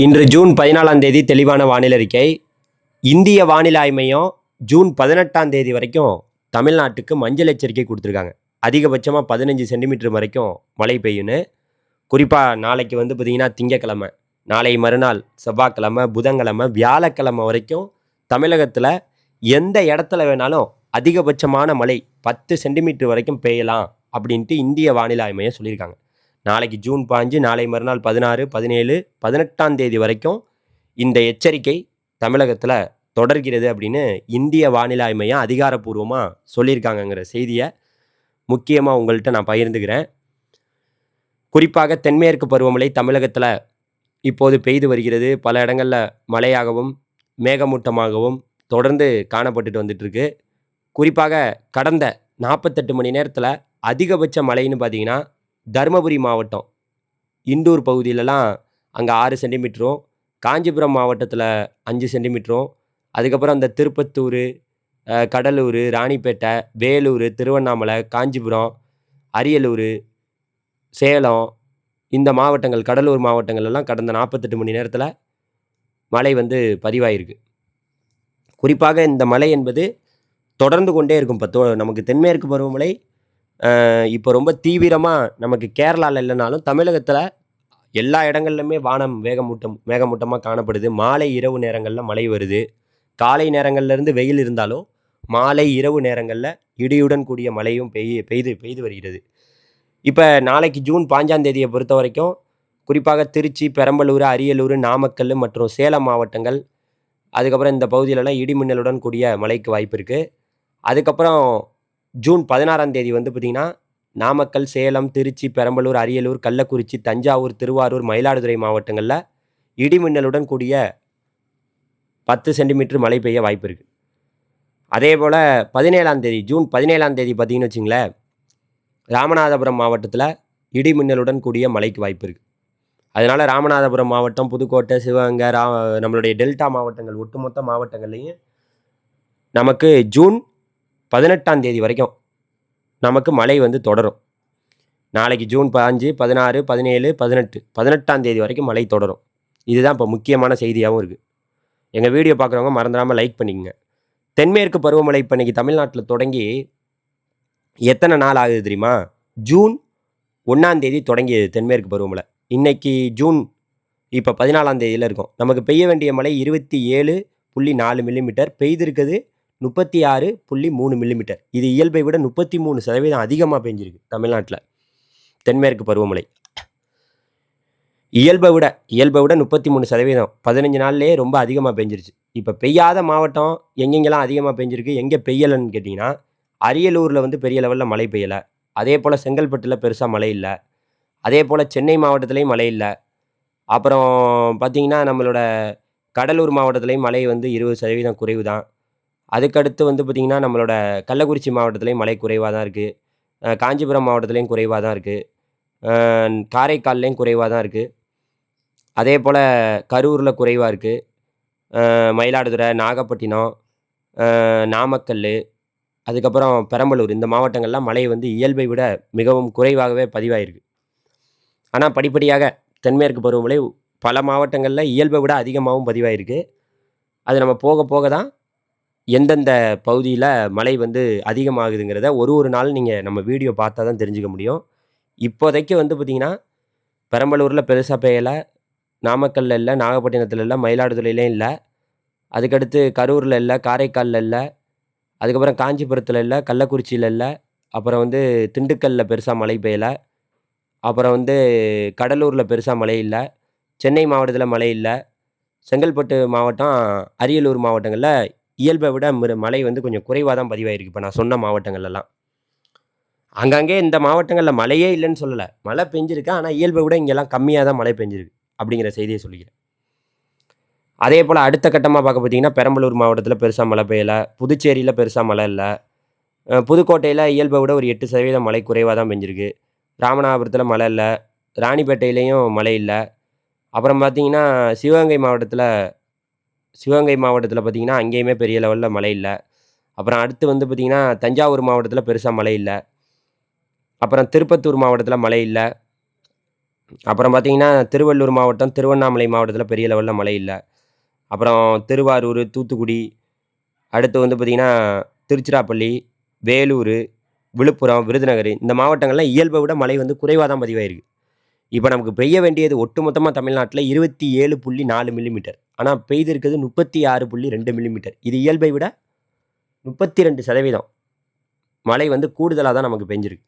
இன்று ஜூன் 14ஆம் தேதி தெளிவான வானிலை அறிக்கை. இந்திய வானிலை ஆய்வு மையம் ஜூன் 18ஆம் தேதி வரைக்கும் தமிழ்நாட்டுக்கு மஞ்சள் எச்சரிக்கை கொடுத்துருக்காங்க. அதிகபட்சமாக 15 சென்டிமீட்டர் வரைக்கும் மழை பெய்யும்னு. குறிப்பாக நாளைக்கு பார்த்தீங்கன்னா திங்கக்கிழமை, நாளை மறுநாள் செவ்வாய்க்கிழமை, புதன்கிழமை, வியாழக்கிழமை வரைக்கும் தமிழகத்தில் எந்த இடத்துல வேணாலும் அதிகபட்சமான மழை 10 சென்டிமீட்டர் வரைக்கும் பெய்யலாம் அப்படின்ட்டு இந்திய வானிலை ஆய்வு மையம் சொல்லியிருக்காங்க. நாளைக்கு ஜூன் 15, நாளை மறுநாள் 16, 17, 18ஆம் தேதி வரைக்கும் இந்த எச்சரிக்கை தமிழகத்தில் தொடர்கிறது அப்படின்னு இந்திய வானிலை ஆய்வு மையம் அதிகாரப்பூர்வமாக சொல்லியிருக்காங்கங்கிற செய்தியை முக்கியமாக உங்கள்கிட்ட நான் பகிர்ந்துக்கிறேன். குறிப்பாக தென்மேற்கு பருவமழை தமிழகத்தில் இப்போது பெய்து வருகிறது. பல இடங்களில் மழையாகவும் மேகமூட்டமாகவும் தொடர்ந்து காணப்பட்டுட்டு வந்துட்டுருக்கு. குறிப்பாக கடந்த 48 மணி நேரத்தில் அதிகபட்ச மழைன்னு பார்த்தீங்கன்னா தருமபுரி மாவட்டம் இண்டூர் பகுதியிலலாம் அங்கே 6 சென்டிமீட்டரும், காஞ்சிபுரம் மாவட்டத்தில் 5 சென்டிமீட்டரும், அதுக்கப்புறம் அந்த திருப்பத்தூர், கடலூர், ராணிப்பேட்டை, வேலூர், திருவண்ணாமலை, காஞ்சிபுரம், அரியலூர், சேலம் இந்த மாவட்டங்கள், கடலூர் மாவட்டங்கள்லாம் கடந்த 48 மணி நேரத்தில் மழை பதிவாயிருக்கு. குறிப்பாக இந்த மழை என்பது தொடர்ந்து கொண்டே இருக்கும். இப்போ நமக்கு தென்மேற்கு பருவமழை இப்போ ரொம்ப தீவிரமாக நமக்கு கேரளாவில் இல்லைனாலும் தமிழகத்தில் எல்லா இடங்கள்லையுமே வானம் மேகமூட்டமாக காணப்படுது. மாலை இரவு நேரங்களில் மழை வருது. காலை நேரங்கள்லேருந்து வெயில் இருந்தாலும் மாலை இரவு நேரங்களில் இடியுடன் கூடிய மழையும் பெய்து வருகிறது. இப்போ நாளைக்கு ஜூன் 5ஆம் தேதியை பொறுத்த வரைக்கும் குறிப்பாக திருச்சி, பெரம்பலூர், அரியலூர், நாமக்கல் மற்றும் சேலம் மாவட்டங்கள், அதுக்கப்புறம் இந்த பகுதியிலலாம் இடிமின்னலுடன் கூடிய மழைக்கு வாய்ப்பு இருக்குது. அதுக்கப்புறம் ஜூன் 16ஆம் தேதி பார்த்திங்கன்னா நாமக்கல், சேலம், திருச்சி, பெரம்பலூர், அரியலூர், கள்ளக்குறிச்சி, தஞ்சாவூர், திருவாரூர், மயிலாடுதுறை மாவட்டங்களில் இடிமின்னலுடன் கூடிய 10 சென்டிமீட்டர் மழை பெய்ய வாய்ப்பு இருக்குது. அதே போல் 17ஆம் தேதி ஜூன் 17ஆம் தேதி பார்த்திங்கன்னு வச்சிங்களேன், ராமநாதபுரம் மாவட்டத்தில் இடிமின்னலுடன் கூடிய மழைக்கு வாய்ப்பு இருக்குது. அதனால் ராமநாதபுரம் மாவட்டம், புதுக்கோட்டை, சிவகங்கை, நம்மளுடைய டெல்டா மாவட்டங்கள் ஒட்டுமொத்த மாவட்டங்கள்லையும் நமக்கு ஜூன் 18ஆம் தேதி வரைக்கும் நமக்கு மழை தொடரும். நாளைக்கு ஜூன் 5, 16, 17, 18, 18ஆம் தேதி வரைக்கும் மழை தொடரும். இதுதான் இப்போ முக்கியமான செய்தியாகவும் இருக்குது. எங்கள் வீடியோ பார்க்குறவங்க மறந்துடாமல் லைக் பண்ணிக்கங்க. தென்மேற்கு பருவமழை இப்போ இன்றைக்கி தமிழ்நாட்டில் தொடங்கி எத்தனை நாள் ஆகுது தெரியுமா? ஜூன் 1ஆம் தேதி தொடங்கியது தென்மேற்கு பருவமழை. இன்றைக்கி ஜூன் இப்போ 14ஆம் தேதியில் இருக்கும். நமக்கு பெய்ய வேண்டிய மழை 27.4 மில்லிமீட்டர், பெய்திருக்குது 36.3 மில்லிமீட்டர். இது இயல்பை விட 33% அதிகமாக பெஞ்சிருக்கு தமிழ்நாட்டில் தென்மேற்கு பருவமழை. இயல்பை விட 33%, 15 நாள்லேயே ரொம்ப அதிகமாக பெஞ்சிருச்சு. இப்போ பெய்யாத மாவட்டம் எங்கெங்கெல்லாம் அதிகமாக பெஞ்சிருக்கு, எங்கே பெய்யலைன்னு கேட்டிங்கன்னா, அரியலூரில் பெரிய லெவலில் மழை பெய்யலை. அதே போல் செங்கல்பட்டில் பெருசாக மழை இல்லை. அதே போல் சென்னை மாவட்டத்துலேயும் மழை இல்லை. அப்புறம் பார்த்திங்கன்னா நம்மளோட கடலூர் மாவட்டத்துலேயும் மழை 20% குறைவு தான். அதுக்கடுத்து பார்த்திங்கன்னா நம்மளோட கள்ளக்குறிச்சி மாவட்டத்துலேயும் மழை குறைவாக தான் இருக்குது. காஞ்சிபுரம் மாவட்டத்துலேயும் குறைவாக தான் இருக்குது. காரைக்கால்லேயும் குறைவாக தான் இருக்குது. அதே போல் கரூரில் குறைவாக இருக்குது. மயிலாடுதுறை, நாகப்பட்டினம், நாமக்கல், அதுக்கப்புறம் பெரம்பலூர் இந்த மாவட்டங்கள்லாம் மழை இயல்பை விட மிகவும் குறைவாகவே பதிவாயிருக்கு. ஆனால் படிப்படியாக தென்மேற்கு பருவமழை பல மாவட்டங்களில் இயல்பை விட அதிகமாகவும் பதிவாயிருக்கு. அது நம்ம போக போக தான் எந்தெந்த பகுதியில் மழை அதிகமாகுதுங்கிறத ஒரு நாள் நீங்கள் நம்ம வீடியோ பார்த்தா தான் தெரிஞ்சுக்க முடியும். இப்போதைக்கு பார்த்திங்கன்னா பெரம்பலூரில் பெருசாக பெய்யலை, நாமக்கல்லில் இல்லை, நாகப்பட்டினத்தில் இல்லை, மயிலாடுதுறையிலையும் இல்லை. அதுக்கடுத்து கரூரில் இல்லை, காரைக்காலில் இல்லை, அதுக்கப்புறம் காஞ்சிபுரத்தில் இல்லை, கள்ளக்குறிச்சியில் இல்லை, அப்புறம் திண்டுக்கல்லில் பெருசாக மழை பெய்யலை, அப்புறம் கடலூரில் பெருசாக மழை இல்லை, சென்னை மாவட்டத்தில் மழை இல்லை, செங்கல்பட்டு மாவட்டம், அரியலூர் மாவட்டங்களில் இயல்பை விட மழை கொஞ்சம் குறைவாக தான் பதிவாயிருக்கு. இப்போ நான் சொன்ன மாவட்டங்கள்லாம் அங்கங்கே இந்த மாவட்டங்களில் மழையே இல்லைன்னு சொல்லலை, மழை பெஞ்சிருக்கு. ஆனால் இயல்பை விட இங்கெல்லாம் கம்மியாக தான் மழை பெஞ்சிருக்கு அப்படிங்கிற செய்தியை சொல்லிக்கிறேன். அதே போல் அடுத்த கட்டமாக பார்க்க பார்த்தீங்கன்னா பெரம்பலூர் மாவட்டத்தில் பெருசாக மழை பெய்யலை, புதுச்சேரியில் பெருசாக மழை இல்லை, புதுக்கோட்டையில் இயல்பை விட ஒரு 8% மழை குறைவாக தான் பெஞ்சிருக்கு, ராமநாதபுரத்தில் மழை இல்லை, ராணிப்பேட்டையிலையும் மழை இல்லை. அப்புறம் பார்த்திங்கன்னா சிவகங்கை மாவட்டத்தில் பார்த்திங்கன்னா அங்கேயுமே பெரிய லெவலில் மழை இல்லை. அப்புறம் அடுத்து பார்த்திங்கன்னா தஞ்சாவூர் மாவட்டத்தில் பெருசாக மழை இல்லை. அப்புறம் திருப்பத்தூர் மாவட்டத்தில் மழை இல்லை. அப்புறம் பார்த்தீங்கன்னா, திருவள்ளூர் மாவட்டம், திருவண்ணாமலை மாவட்டத்தில பெரிய லெவல்ல மழை இல்ல. அப்புறம் திருவாரூர், தூத்துக்குடி, அடுத்து வந்து பார்த்தீங்கன்னா, திருச்சிராப்பள்ளி, வேலூரு, விழுப்புரம், விருதுநகர் இந்த மாவட்டங்கள்ல இயல்பை விட மழை வந்து குறைவா தான் பதிவாயிருக்கு. இப்ப நமக்கு பெய்ய வேண்டியது ஒட்டுமொத்தமா தமிழ்நாட்டுல 27.4 மில்லிமீட்டர். ஆனா பெய்திருக்கிறது 36.2 மில்லிமீட்டர். இது இயல்பை விட 32% மழை வந்து கூடுதலா தான் நமக்கு பெஞ்சிருக்கு.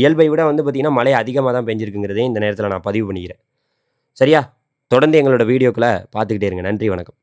இயல்பை விட வந்து பார்த்தீங்கன்னா, மழை அதிகமா தான் பெஞ்சிருக்குங்கிறதையும் இந்த நேரத்தில நான் பதிவு பண்ணிக்கிறேன். சரியா? தொடர்ந்து எங்களோட வீடியோக்கள பார்த்துக்கிட்டே இருங்க. நன்றி, வணக்கம்.